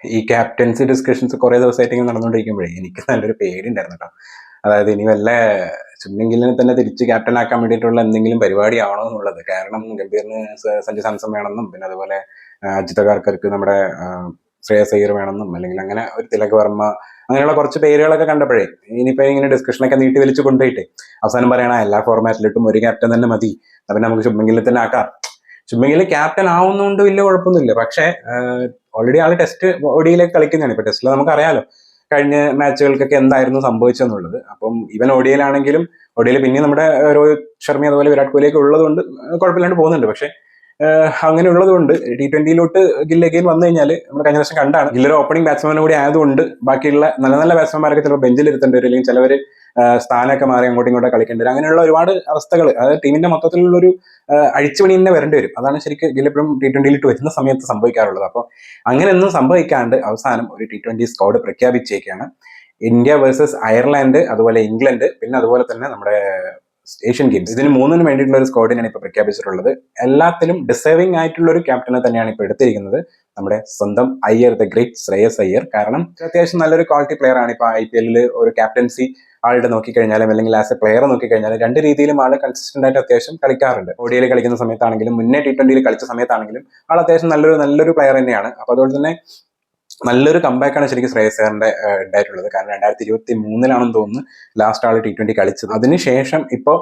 ഈ captaincy discussions കുറേ ദിവസമായിട്ട് ഇങ്ങനെ നടന്നുകൊണ്ടിരിക്കുമ്പോഴേ എനിക്ക് നല്ലൊരു പേടി ഉണ്ടായിരുന്നു കേട്ടോ. അതായത് ഇനി വല്ല ചുമ്മിങ്കിലിനെ തന്നെ തിരിച്ച് ക്യാപ്റ്റൻ ആക്കാൻ വേണ്ടിയിട്ടുള്ള എന്തെങ്കിലും പരിപാടിയാണോ എന്നുള്ളത്. കാരണം ഗംഭീറിന് സഞ്ജു സാംസൺ വേണമെന്നും പിന്നെ അതുപോലെ അജിത് അഗാർക്കർക്ക് നമ്മുടെ ശ്രേയസ് അയ്യർ വേണമെന്നും അല്ലെങ്കിൽ അങ്ങനെ ഒരു തിലക് വർമ്മ അങ്ങനെയുള്ള കുറച്ച് പേരുകളൊക്കെ കണ്ടപ്പോഴേ ഇനിയിപ്പോ ഇങ്ങനെ ഡിസ്കഷനൊക്കെ നീട്ടി വലിച്ചു കൊണ്ടുപോയിട്ട് അവസാനം പറയണ എല്ലാ ഫോർമാറ്റിലിട്ടും ഒരു ക്യാപ്റ്റൻ തന്നെ മതി, അപ്പം നമുക്ക് ശുഭ്മൻ തന്നെ ആക്കാം. ശുഭ്മൻ ക്യാപ്റ്റൻ ആവുന്നതുകൊണ്ട് വലിയ കുഴപ്പമൊന്നുമില്ല. പക്ഷേ ഓൾറെഡി ആള് ടെസ്റ്റ് ഒഡിയിലേക്ക് കളിക്കുന്നതാണ്. ഇപ്പൊ ടെസ്റ്റിൽ നമുക്കറിയാലോ കഴിഞ്ഞ മാച്ചുകൾക്കൊക്കെ എന്തായിരുന്നു സംഭവിച്ചെന്നുള്ളത്. അപ്പം ഇവൻ ഒഡിയിലാണെങ്കിലും ഒഡിയിൽ പിന്നെ നമ്മുടെ രോഹിത് ശർമ്മ അതുപോലെ വിരാട് കോഹ്ലിയൊക്കെ ഉള്ളതുകൊണ്ട് കുഴപ്പമില്ലാണ്ട് പോകുന്നുണ്ട്. പക്ഷെ അങ്ങനെ ഉള്ളതുകൊണ്ട് T20 ഗിൽ അഗെയിൻ വന്നു കഴിഞ്ഞാൽ നമ്മൾ കഴിഞ്ഞ വർഷം കണ്ടാണ് ഗില്ലൊരു ഓപ്പണിംഗ് ബാറ്റ്സ്മാനും കൂടി ആയതുകൊണ്ട് ബാക്കിയുള്ള നല്ല നല്ല ബാറ്റ്സ്മാൻമാരൊക്കെ ചിലപ്പോൾ ബെഞ്ചിൽ ഇരുത്തേണ്ടി വരും, അല്ലെങ്കിൽ ചിലവർ സ്ഥാനമൊക്കെ മാറി അങ്ങോട്ടും ഇങ്ങോട്ടും കളിക്കേണ്ടി വരും. അങ്ങനെയുള്ള ഒരുപാട് അവസ്ഥകൾ, അതായത് ടീമിന്റെ മൊത്തത്തിലുള്ളൊരു അഴിച്ചുപണി തന്നെ വരേണ്ടി വരും. അതാണ് ശരിക്കും ഗിൽ എപ്പോഴും T20 വരുന്ന സമയത്ത് സംഭവിക്കാറുള്ളത്. അപ്പോൾ അങ്ങനെയൊന്നും സംഭവിക്കാണ്ട് അവസാനം ഒരു T20 സ്ക്വാഡ് പ്രഖ്യാപിച്ചേക്കാണ്. ഇന്ത്യ വേഴ്സസ് അയർലാൻഡ്, അതുപോലെ ഇംഗ്ലണ്ട്, പിന്നെ അതുപോലെ തന്നെ നമ്മുടെ ഏഷ്യൻ ഗെയിംസ്, ഇതിന് മൂന്നിനും വേണ്ടിയിട്ടുള്ള ഒരു സ്ക്വാഡിനാണ് ഇപ്പൊ പ്രഖ്യാപിച്ചിട്ടുള്ളത്. എല്ലാത്തിലും ഡിസേർവിംഗ് ആയിട്ടുള്ള ഒരു ക്യാപ്റ്റനെ തന്നെയാണ് ഇപ്പൊ എടുത്തിരിക്കുന്നത്, നമ്മുടെ സ്വന്തം അയ്യർ, ദ ഗ്രേറ്റ് ശ്രേയസ് അയ്യർ. കാരണം അത്യാവശ്യം നല്ലൊരു ക്വാളിറ്റി പ്ലെയർ ആണ്. ഇപ്പൊ IPL ഒരു ക്യാപ്റ്റൻസി ആളുടെ നോക്കിക്കഴിഞ്ഞാലും അല്ലെങ്കിൽ ആസ് എ പ്ലെയർ നോക്കിക്കഴിഞ്ഞാലും രണ്ട് രീതിയിലും ആള് കൺസിസ്റ്റന്റ് ആയിട്ട് അത്യാവശ്യം കളിക്കാറുണ്ട്. ODI കളിക്കുന്ന സമയത്താണെങ്കിലും മുന്നേ T20 കളിച്ച സമയത്താണെങ്കിലും ആൾ അത്യാവശ്യം നല്ലൊരു പ്ലെയർ തന്നെയാണ്. അപ്പൊ അതുകൊണ്ട് തന്നെ നല്ലൊരു കമ്പാക്കാണ് ശരിക്കും ശ്രേയസ് അയ്യറിന്റെ ഉണ്ടായിട്ടുള്ളത്. കാരണം 2023 തോന്നുന്നു ലാസ്റ്റ് ആൾ T20 കളിച്ചത്. അതിനുശേഷം ഇപ്പോ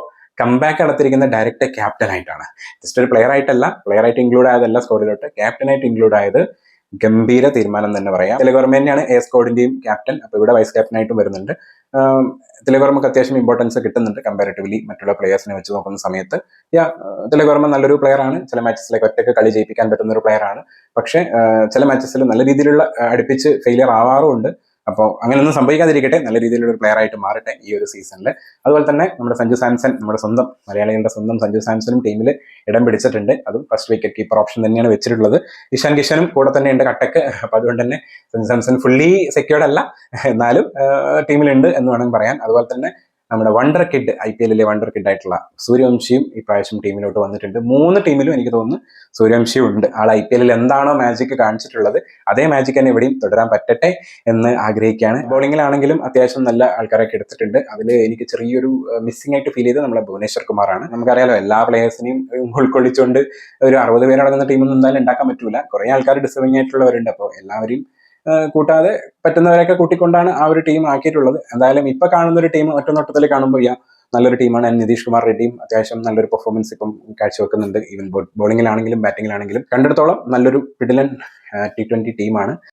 കമ്പാക്ക് നടത്തിയിരിക്കുന്ന ഡയറക്റ്റ് ക്യാപ്റ്റൻ ആയിട്ടാണ്. ജസ്റ്റ് ഒരു പ്ലെയർ ആയിട്ടല്ല, പ്ലെയർ ആയിട്ട് ഇൻക്ലൂഡ് ആയതല്ല സ്ക്വാഡിലോട്ട്, ക്യാപ്റ്റൻ ആയിട്ട് ഇൻക്ലൂഡ് ആയത് ഗംഭീര തീരുമാനം തന്നെ പറയാം. തിലക് വർമ്മ തന്നെയാണ് എ സ്ക്വാഡിന്റെയും ക്യാപ്റ്റൻ. അപ്പൊ ഇവിടെ വൈസ് ക്യാപ്റ്റൻ ആയിട്ടും വരുന്നുണ്ട്. തിലക് വർമ്മക്ക് അത്യാവശ്യം ഇമ്പോർട്ടൻസ് കിട്ടുന്നുണ്ട് കമ്പാരിറ്റീവ്ലി മറ്റുള്ള പ്ലെയേഴ്സിനെ വെച്ച് നോക്കുന്ന സമയത്ത്. തിലക് വർമ്മ നല്ലൊരു പ്ലെയർ ആണ്. ചില മാച്ചസിലേക്ക് ഒറ്റയ്ക്ക് കളി ജയിപ്പിക്കാൻ പറ്റുന്ന ഒരു പ്ലെയർ ആണ്. പക്ഷെ ചില മാച്ചസിൽ നല്ല രീതിയിലുള്ള അടുപ്പിച്ച് ഫെയിലിയർ ആവാറുമുണ്ട്. അപ്പോൾ അങ്ങനെയൊന്നും സംഭവിക്കാതിരിക്കട്ടെ, നല്ല രീതിയിലുള്ള ഒരു പ്ലെയർ ആയിട്ട് മാറട്ടെ ഈ ഒരു സീസണിൽ. അതുപോലെ തന്നെ നമ്മുടെ സഞ്ജു സാംസൺ, നമ്മുടെ സ്വന്തം മലയാളികളുടെ സ്വന്തം സഞ്ജു സാംസണും ടീമിൽ ഇടം പിടിച്ചിട്ടുണ്ട്. അതും ഫസ്റ്റ് വിക്കറ്റ് കീപ്പർ ഓപ്ഷൻ തന്നെയാണ് വെച്ചിട്ടുള്ളത്. ഇഷാൻ കിഷനും കൂടെ തന്നെ ഉണ്ട് കട്ടക്ക്. അപ്പൊ അതുകൊണ്ട് തന്നെ സഞ്ജു സാംസൺ ഫുള്ളി സെക്യൂർഡ് അല്ല, എന്നാലും ടീമിലുണ്ട് എന്ന് വേണമെങ്കിൽ പറയാൻ. അതുപോലെ തന്നെ നമ്മുടെ wonder kid, IPL wonder kid ആയിട്ടുള്ള സൂര്യവംശിയും ഈ പ്രാവശ്യം ടീമിലോട്ട് വന്നിട്ടുണ്ട്. 3 ടീമിലും എനിക്ക് തോന്നുന്നു സൂര്യവംശിയും ഉണ്ട്. ആൾ IPL എന്താണോ മാജിക് കാണിച്ചിട്ടുള്ളത് അതേ മാജിക് തന്നെ ഇവിടെയും തുടരാൻ പറ്റട്ടെ എന്ന് ആഗ്രഹിക്കുകയാണ്. ബോളിങ്ങിലാണെങ്കിലും അത്യാവശ്യം നല്ല ആൾക്കാരൊക്കെ എടുത്തിട്ടുണ്ട്. അതിൽ എനിക്ക് ചെറിയൊരു മിസ്സിംഗ് ആയിട്ട് ഫീൽ ചെയ്തത് നമ്മുടെ ഭുവനേശ്വർ കുമാറാണ്. നമുക്കറിയാലോ എല്ലാ പ്ലേയേഴ്സിനെയും ഉൾക്കൊള്ളിച്ചുകൊണ്ട് ഒരു 60 പേരടങ്ങുന്ന ടീമൊന്നും എന്തായാലും ഉണ്ടാക്കാൻ പറ്റൂല. കുറെ ആൾക്കാർ ഡിസേർവിംഗ് ആയിട്ടുള്ളവരുണ്ട്. അപ്പോൾ എല്ലാവരെയും കൂട്ടാതെ പറ്റുന്നവരൊക്കെ കൂട്ടിക്കൊണ്ടാണ് ആ ഒരു ടീം ആക്കിയിട്ടുള്ളത്. എന്തായാലും ഇപ്പൊ കാണുന്ന ഒരു ടീം ഒറ്റ നോട്ടത്തിൽ കാണുമ്പോൾ നല്ലൊരു ടീമാണ്. നിതീഷ് കുമാർ റെഡ്ഡിയും അത്യാവശ്യം നല്ലൊരു പെർഫോമൻസ് ഇപ്പം കാഴ്ചവെക്കുന്നുണ്ട്. ഈവൻ ബോളിങ്ങിലാണെങ്കിലും ബാറ്റിങ്ങിലാണെങ്കിലും കണ്ടിടത്തോളം നല്ലൊരു പിടിലൻ T20 ടീമാണ്.